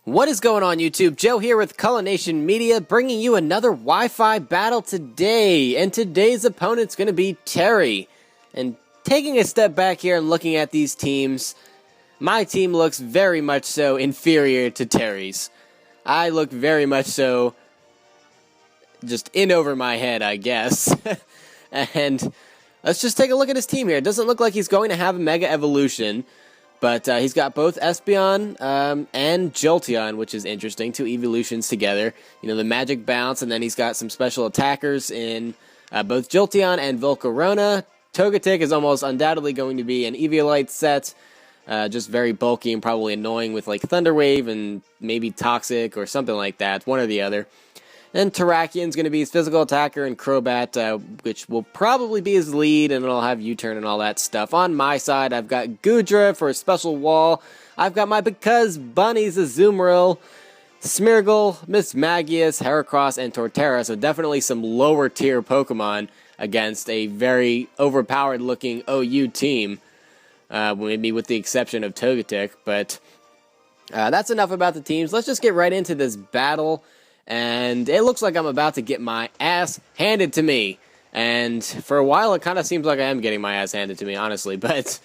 What is going on, YouTube? Joe here with Culination Media, bringing you another Wi-Fi battle today. And today's opponent's going to be Terry. And taking a step back here and looking at these teams, my team looks very much so inferior to Terry's. I look very much so just in over my head, I guess. And let's just take a look at his team here. It doesn't look like he's going to have a Mega Evolution. But he's got both Espeon and Jolteon, which is interesting. Two evolutions together. You know, the Magic Bounce, and then he's got some special attackers in both Jolteon and Volcarona. Togetic is almost undoubtedly going to be an Eviolite set. Just very bulky and probably annoying with like Thunder Wave and maybe Toxic or something like that. One or the other. Then Terrakian's going to be his physical attacker, and Crobat, which will probably be his lead, and it'll have U-turn and all that stuff. On my side, I've got Goodra for a special wall. I've got my Because Bunnies, Azumarill, Smeargle, Mismagius, Heracross, and Torterra, so definitely some lower tier Pokemon against a very overpowered looking OU team, maybe with the exception of Togetic, but that's enough about the teams. Let's just get right into this battle. And it looks like I'm about to get my ass handed to me. And for a while, it kind of seems like I am getting my ass handed to me, honestly. But,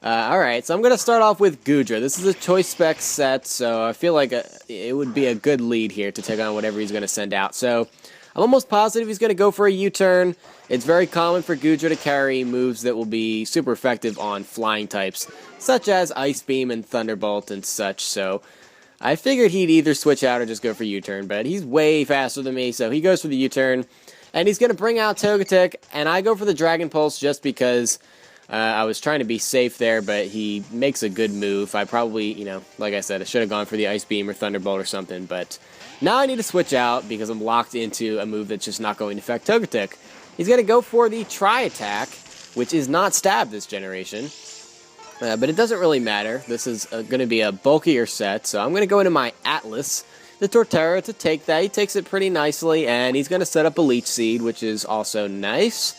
alright, so I'm going to start off with Goodra. This is a Choice Spec set, so I feel like it would be a good lead here to take on whatever he's going to send out. So, I'm almost positive he's going to go for a U-turn. It's very common for Goodra to carry moves that will be super effective on flying types, such as Ice Beam and Thunderbolt and such, so I figured he'd either switch out or just go for U-turn, but he's way faster than me, so he goes for the U-turn. And he's going to bring out Togetic, and I go for the Dragon Pulse just because I was trying to be safe there, but he makes a good move. I probably, you know, like I said, I should have gone for the Ice Beam or Thunderbolt or something, but now I need to switch out because I'm locked into a move that's just not going to affect Togetic. He's going to go for the Tri-Attack, which is not Stab this generation. But it doesn't really matter. This is going to be a bulkier set, so I'm going to go into my Atlas, the Torterra, to take that. He takes it pretty nicely, and he's going to set up a Leech Seed, which is also nice.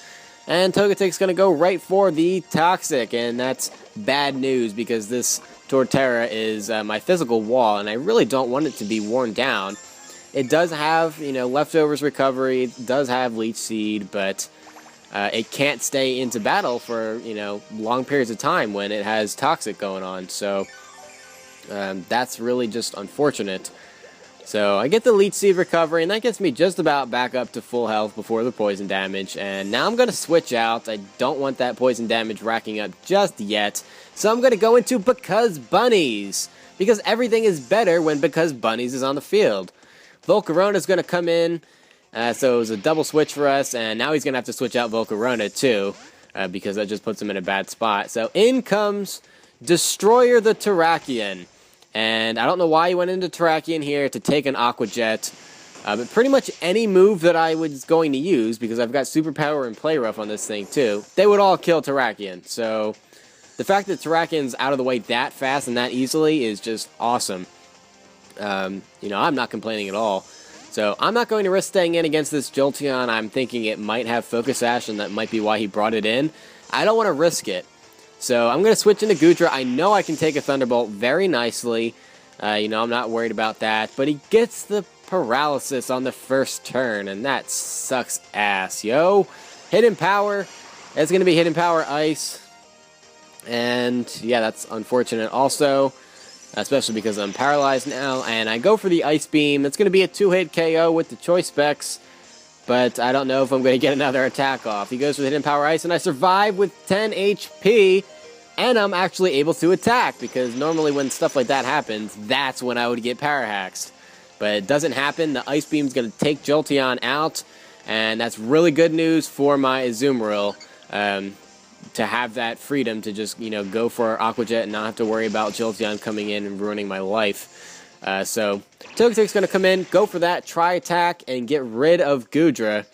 And Togetic's going to go right for the Toxic, and that's bad news because this Torterra is my physical wall, and I really don't want it to be worn down. It does have, you know, Leftovers Recovery, it does have Leech Seed, but it can't stay into battle for, you know, long periods of time when it has Toxic going on, so that's really just unfortunate. So I get the Leech Seed recovery, and that gets me just about back up to full health before the poison damage, and now I'm going to switch out. I don't want that poison damage racking up just yet, so I'm going to go into Because Bunnies, because everything is better when Because Bunnies is on the field. Volcarona is going to come in. So it was a double switch for us, and now he's going to have to switch out Volcarona too, because that just puts him in a bad spot. So in comes Destroyer the Terrakion, and I don't know why he went into Terrakion here to take an Aqua Jet, but pretty much any move that I was going to use, because I've got Superpower and Play Rough on this thing too, they would all kill Terrakion. So the fact that Terrakion's out of the way that fast and that easily is just awesome. You know, I'm not complaining at all. So I'm not going to risk staying in against this Jolteon. I'm thinking it might have Focus Sash, and that might be why he brought it in. I don't want to risk it. So I'm going to switch into Goodra. I know I can take a Thunderbolt very nicely. You know, I'm not worried about that. But he gets the Paralysis on the first turn, and that sucks ass, yo. Hidden Power. It's going to be Hidden Power Ice. And yeah, that's unfortunate also, especially because I'm paralyzed now, and I go for the Ice Beam. It's going to be a 2-hit KO with the Choice Specs, but I don't know if I'm going to get another attack off. He goes for the Hidden Power Ice, and I survive with 10 HP, and I'm actually able to attack, because normally when stuff like that happens, that's when I would get Parahaxed. But it doesn't happen. The Ice Beam's going to take Jolteon out, and that's really good news for my Azumarill. To have that freedom to just, you know, go for Aqua Jet and not have to worry about Jolteon coming in and ruining my life. So Togetic's going to come in, go for that Tri-Attack, and get rid of Goodra,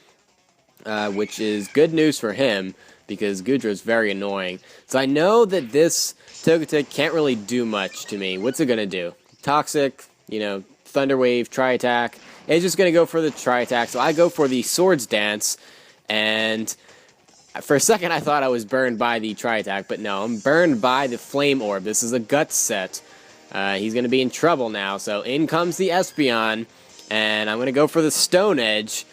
which is good news for him, because Goodra is very annoying. So I know that this Togetic can't really do much to me. What's it going to do? Toxic, you know, Thunder Wave, Tri-Attack. It's just going to go for the Tri-Attack, so I go for the Swords Dance, and for a second, I thought I was burned by the Tri-Attack, but no, I'm burned by the Flame Orb. This is a Guts set. he's going to be in trouble now. So in comes the Espeon, and I'm going to go for the Stone Edge,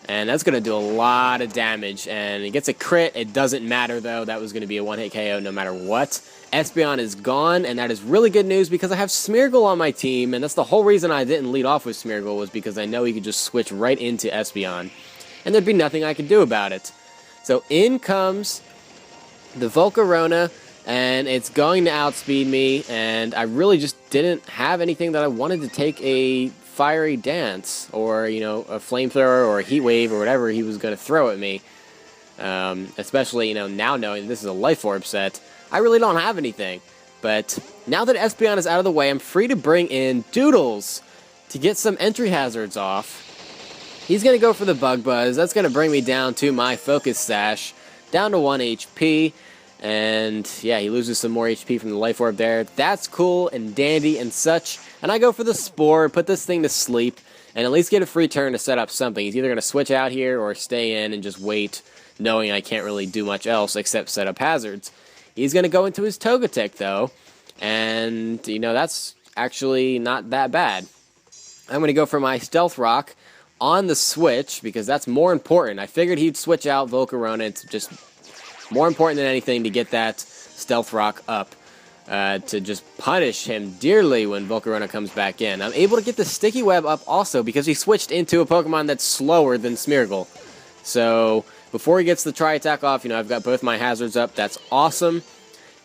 and that's going to do a lot of damage. And he gets a crit. It doesn't matter, though. That was going to be a one-hit KO no matter what. Espeon is gone, and that is really good news because I have Smeargle on my team, and that's the whole reason I didn't lead off with Smeargle, was because I know he could just switch right into Espeon, and there'd be nothing I could do about it. So in comes the Volcarona, and it's going to outspeed me, and I really just didn't have anything that I wanted to take a Fiery Dance, or, you know, a Flamethrower, or a Heat Wave, or whatever he was going to throw at me. Especially, you know, now knowing this is a Life Orb set, I really don't have anything. But now that Espeon is out of the way, I'm free to bring in Doodles to get some entry hazards off. He's going to go for the Bug Buzz. That's going to bring me down to my Focus Sash, down to 1 HP. And yeah, he loses some more HP from the Life Orb there. That's cool and dandy and such. And I go for the Spore, put this thing to sleep, and at least get a free turn to set up something. He's either going to switch out here or stay in and just wait, knowing I can't really do much else except set up hazards. He's going to go into his Togetic, though, and, you know, that's actually not that bad. I'm going to go for my Stealth Rock on the switch, because that's more important. I figured he'd switch out Volcarona. It's just more important than anything to get that Stealth Rock up, to just punish him dearly when Volcarona comes back in. I'm able to get the Sticky Web up also, because he switched into a Pokemon that's slower than Smeargle. So before he gets the Tri-Attack off, you know, I've got both my hazards up. That's awesome.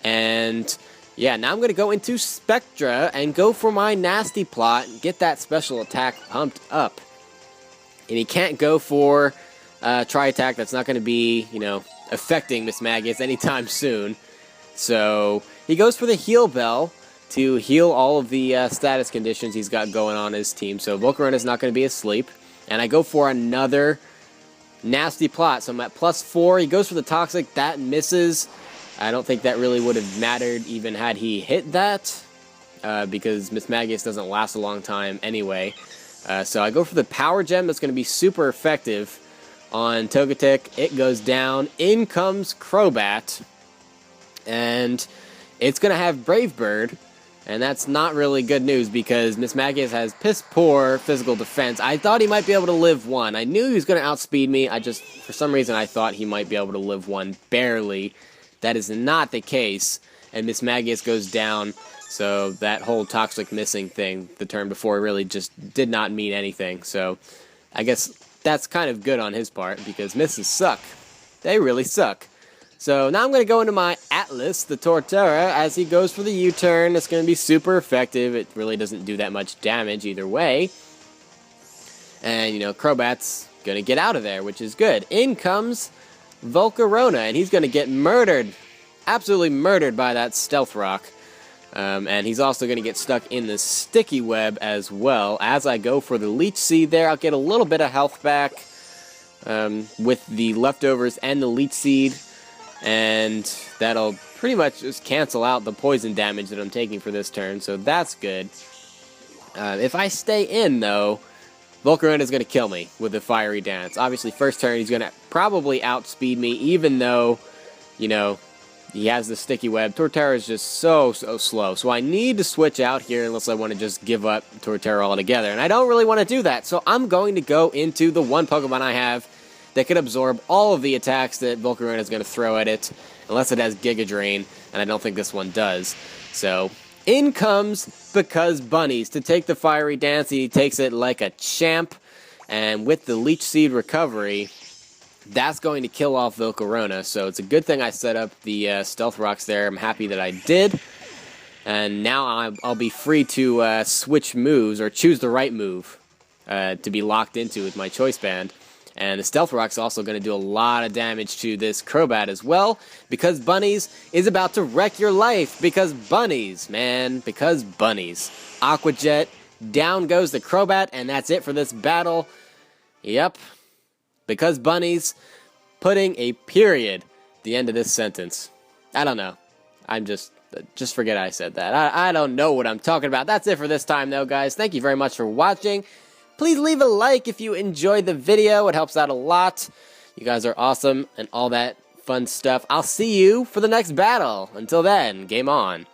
And yeah, now I'm going to go into Spectra and go for my Nasty Plot and get that special attack pumped up. And he can't go for Tri-Attack. That's not going to be, you know, affecting Miss Magius anytime soon. So he goes for the Heal Bell to heal all of the status conditions he's got going on his team. So Volcarona's not going to be asleep. And I go for another Nasty Plot. So I'm at +4. He goes for the Toxic. That misses. I don't think that really would have mattered even had he hit that, because Miss Magius doesn't last a long time anyway. So I go for the Power Gem. That's going to be super effective on Togetic. It goes down. In comes Crobat. And it's going to have Brave Bird. And that's not really good news, because Miss Magius has piss poor physical defense. I thought he might be able to live 1. I knew he was going to outspeed me. For some reason, I thought he might be able to live 1 barely. That is not the case. And Miss Magius goes down. So that whole Toxic missing thing the turn before really just did not mean anything. So I guess that's kind of good on his part, because misses suck. They really suck. So now I'm going to go into my Atlas, the Torterra, as he goes for the U-turn. It's going to be super effective. It really doesn't do that much damage either way. And, you know, Crobat's going to get out of there, which is good. In comes Volcarona, and he's going to get murdered. Absolutely murdered by that Stealth Rock. And he's also going to get stuck in the Sticky Web as well. As I go for the Leech Seed there, I'll get a little bit of health back with the leftovers and the Leech Seed. And that'll pretty much just cancel out the poison damage that I'm taking for this turn, so that's good. If I stay in, though, Volcarona is going to kill me with the Fiery Dance. Obviously, first turn, he's going to probably outspeed me, even though, you know, he has the Sticky Web. Torterra is just so slow, so I need to switch out here unless I want to just give up Torterra altogether, and I don't really want to do that, so I'm going to go into the one Pokemon I have that could absorb all of the attacks that Volcarona is going to throw at it, unless it has Giga Drain, and I don't think this one does. So, in comes Because Bunnies to take the Fiery Dance. He takes it like a champ, and with the Leech Seed recovery, that's going to kill off Volcarona. So it's a good thing I set up the Stealth Rocks there. I'm happy that I did. And now I'll be free to switch moves, or choose the right move to be locked into with my Choice Band. And the Stealth Rock's also going to do a lot of damage to this Crobat as well, because Bunnies is about to wreck your life. Because Bunnies, man, because Bunnies. Aqua Jet, down goes the Crobat, and that's it for this battle. Yep, because Bunnies, putting a period at the end of this sentence. I don't know. I'm just forget I said that. I don't know what I'm talking about. That's it for this time, though, guys. Thank you very much for watching. Please leave a like if you enjoyed the video. It helps out a lot. You guys are awesome and all that fun stuff. I'll see you for the next battle. Until then, game on.